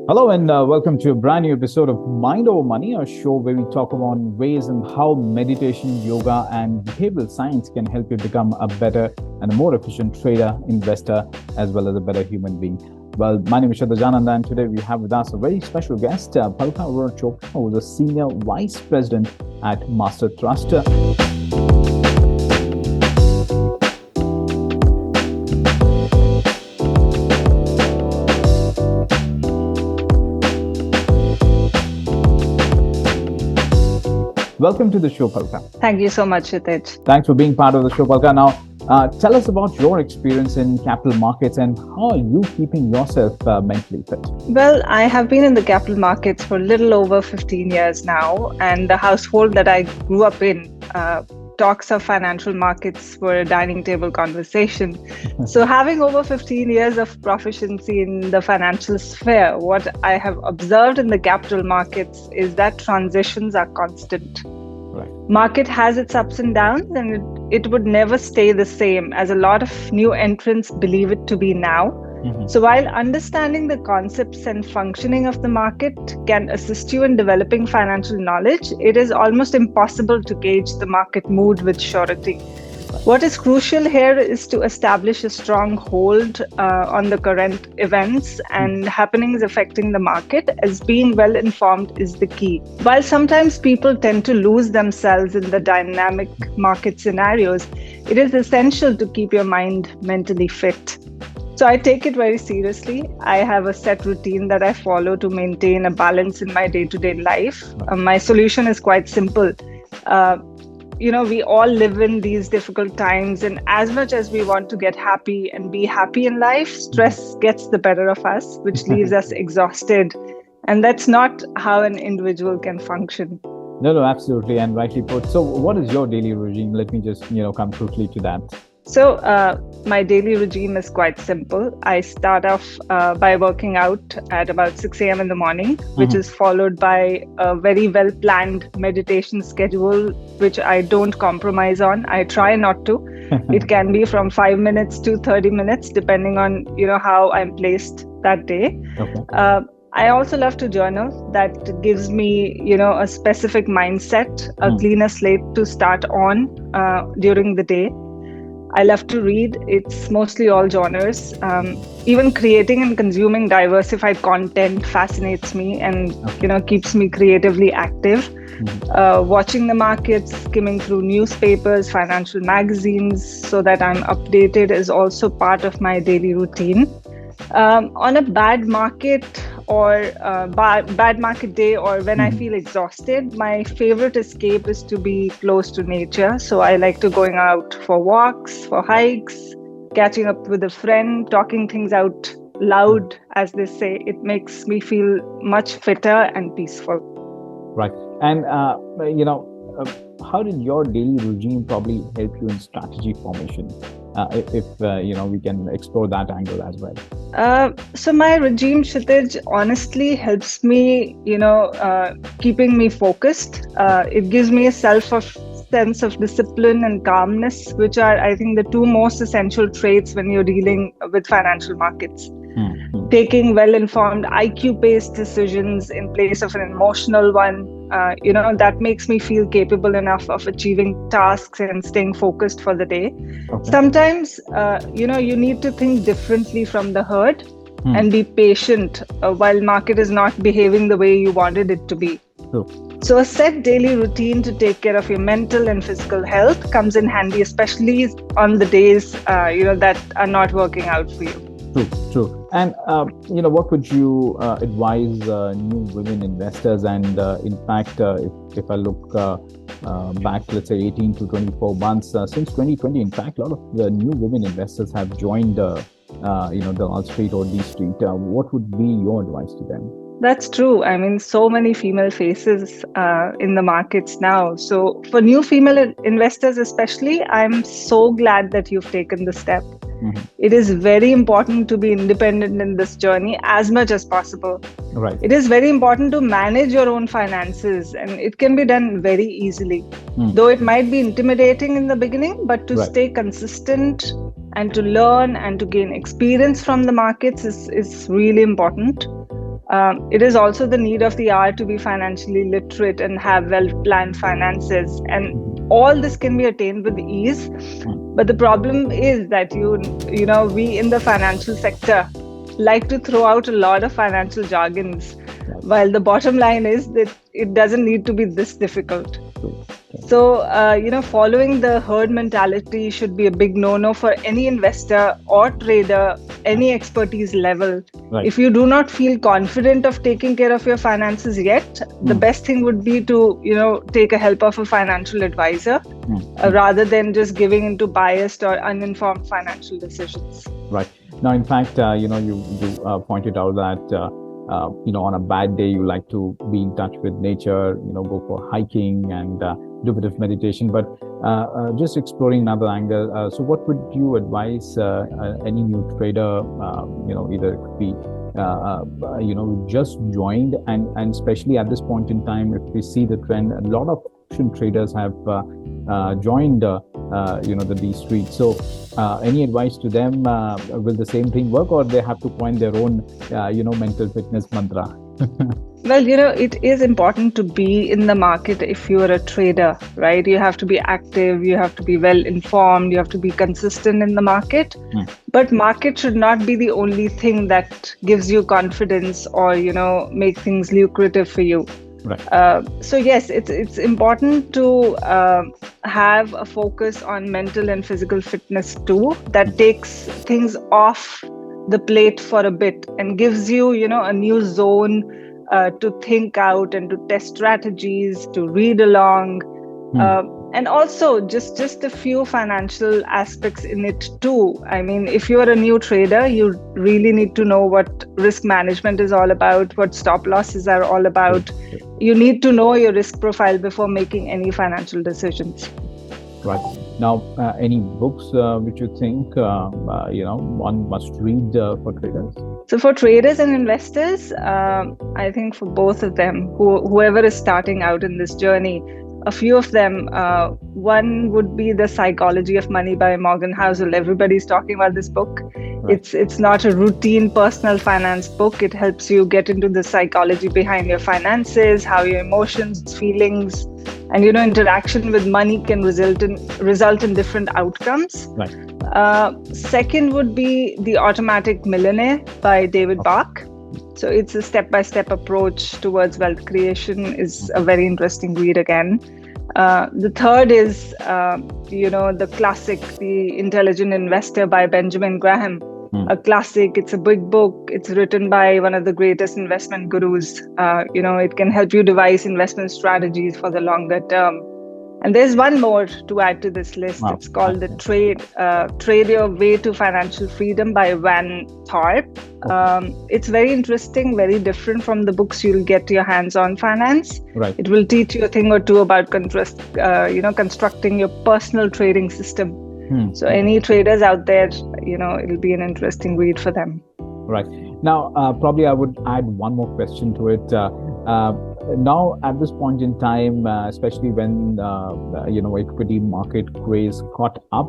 Hello and welcome to a brand new episode of Mind Over Money, a show where we talk about ways and how meditation, yoga, and behavioral science can help you become a better and a more efficient trader, investor, as well as a better human being. Well, my name is Shadajananda, and today we have with us a very special guest, Palka Arora Chopra, who is a Senior Vice President at Mastertrust. Welcome to the show, Palka. Thank you so much, Shitij. Thanks for being part of the show, Palka. Now, tell us about your experience in capital markets and how are you keeping yourself mentally fit? Well, I have been in the capital markets for a little over 15 years now, and the household that I grew up in, talks of financial markets were a dining table conversation. So having over 15 years of proficiency in the financial sphere, what I have observed in the capital markets is that transitions are constant. Right. Market has its ups and downs, and it would never stay the same, as a lot of new entrants believe it to be now. So while understanding the concepts and functioning of the market can assist you in developing financial knowledge, it is almost impossible to gauge the market mood with surety. What is crucial here is to establish a strong hold on the current events and happenings affecting the market, as being well informed is the key. While sometimes people tend to lose themselves in the dynamic market scenarios, it is essential to keep your mind mentally fit. So I take it very seriously. I have a set routine that I follow to maintain a balance in my day-to-day life. My solution is quite simple. We all live in these difficult times, and as much as we want to get happy and be happy in life, stress gets the better of us, which leaves us exhausted. And that's not how an individual can function. No, absolutely. And rightly put. So what is your daily regime? Let me just, come quickly to that. So my daily regime is quite simple. I start off by working out at about 6 a.m. in the morning, which is followed by a very well-planned meditation schedule, which I don't compromise on. I try not to. It can be from 5 minutes to 30 minutes, depending on, how I'm placed that day. Okay. I also love to journal. That gives me, a specific mindset, a cleaner slate to start on during the day. I love to read. It's mostly all genres. Even creating and consuming diversified content fascinates me and, keeps me creatively active. Watching the markets, skimming through newspapers, financial magazines, so that I'm updated is also part of my daily routine. On a bad market or bad market day, or when I feel exhausted, my favorite escape is to be close to nature. So I like to going out for walks, for hikes, catching up with a friend, talking things out loud, as they say. It makes me feel much fitter and peaceful. Right. And, how did your daily regime probably help you in strategy formation? If we can explore that angle as well. So my regime, Kshitij, honestly helps me, keeping me focused. It gives me a sense of discipline and calmness, which are, I think, the two most essential traits when you're dealing with financial markets. Taking well-informed, IQ-based decisions in place of an emotional one, that makes me feel capable enough of achieving tasks and staying focused for the day. Okay. Sometimes, you need to think differently from the herd and be patient while market is not behaving the way you wanted it to be. True. So a set daily routine to take care of your mental and physical health comes in handy, especially on the days, that are not working out for you. True. And, what would you advise new women investors? And in fact, if I look back, let's say 18 to 24 months, since 2020, in fact, a lot of the new women investors have joined, the Wall Street or D Street. What would be your advice to them? That's true. I mean, so many female faces in the markets now. So for new female investors especially, I'm so glad that you've taken the step. It is very important to be independent in this journey as much as possible. Right. It is very important to manage your own finances, and it can be done very easily. Though it might be intimidating in the beginning, but to stay consistent and to learn and to gain experience from the markets is really important. It is also the need of the hour to be financially literate and have well-planned finances. And all this can be attained with ease. But the problem is that we in the financial sector like to throw out a lot of financial jargons, while the bottom line is that it doesn't need to be this difficult. So, following the herd mentality should be a big no-no for any investor or trader, any expertise level. Right. If you do not feel confident of taking care of your finances yet, the best thing would be to, take a help of a financial advisor rather than just giving into biased or uninformed financial decisions. Right. Now, in fact, you pointed out that on a bad day, you like to be in touch with nature, go for hiking and do a bit of meditation. But just exploring another angle, so what would you advise any new trader, either it could be, just joined, and especially at this point in time, if we see the trend, a lot of option traders have joined, the D Street. So any advice to them? Will the same thing work, or they have to coin their own, mental fitness mantra? Well, it is important to be in the market if you are a trader, right? You have to be active, you have to be well informed, you have to be consistent in the market. But market should not be the only thing that gives you confidence or, make things lucrative for you. Right. So yes, it's important to have a focus on mental and physical fitness too. That takes things off the plate for a bit and gives you, a new zone to think out and to test strategies, to read along. And also just a few financial aspects in it too. I mean, if you are a new trader, you really need to know what risk management is all about, what stop losses are all about. You need to know your risk profile before making any financial decisions. Right. Now, any books which you think one must read for traders? So for traders and investors, I think for both of them, whoever is starting out in this journey, a few of them, one would be The Psychology of Money by Morgan Housel. Everybody's talking about this book. Right. It's not a routine personal finance book. It helps you get into the psychology behind your finances, how your emotions, feelings, and interaction with money can result in different outcomes. Right. Second would be The Automatic Millionaire by David Bach. So it's a step-by-step approach towards wealth creation. Is a very interesting read again. The third is, the classic, The Intelligent Investor by Benjamin Graham. A classic. It's a big book. It's written by one of the greatest investment gurus. It can help you devise investment strategies for the longer term. And there's one more to add to this list. Wow. It's called The Trade Your Way to Financial Freedom by Van Tharp. It's very interesting, very different from the books you'll get your hands on finance. Right. It will teach you a thing or two about constructing your personal trading system. So any traders out there, it'll be an interesting read for them. Right. Now, probably I would add one more question to it. Now, at this point in time, especially when, equity market craze caught up,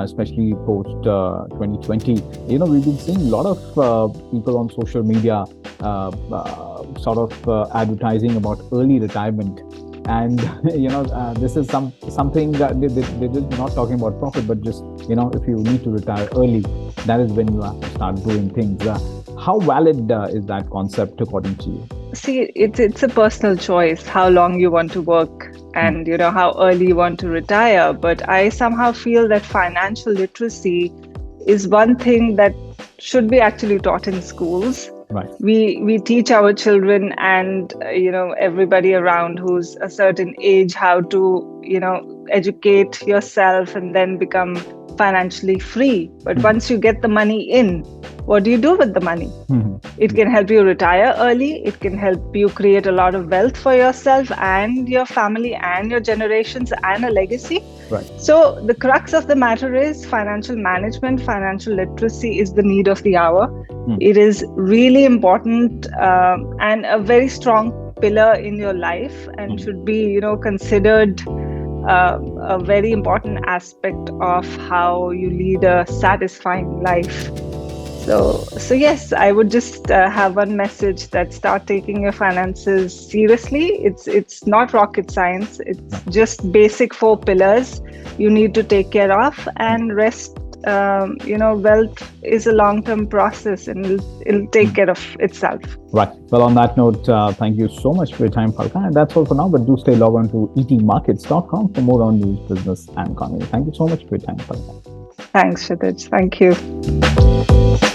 especially post 2020, we've been seeing a lot of people on social media advertising about early retirement. And, this is something that they're just not talking about profit, but just, if you need to retire early, that is when you have to start doing things. How valid is that concept according to you? See, it's a personal choice how long you want to work and, how early you want to retire. But I somehow feel that financial literacy is one thing that should be actually taught in schools. Right. We teach our children and everybody around who's a certain age how to educate yourself and then become financially free. But once you get the money in, what do you do with the money? It can help you retire early. It can help you create a lot of wealth for yourself and your family and your generations and a legacy. Right. So the crux of the matter is financial management, financial literacy is the need of the hour. It is really important and a very strong pillar in your life and should be, considered a very important aspect of how you lead a satisfying life. So yes, I would just have one message, that start taking your finances seriously. It's not rocket science. It's just basic 4 pillars you need to take care of, and rest. Wealth is a long-term process, and it'll take care of itself. Right. Well, on that note, thank you so much for your time, Palka. And that's all for now. But do stay logged on to etmarkets.com for more on news, business, and economy. Thank you so much for your time, Palka. Thanks, Kshitij. Thank you.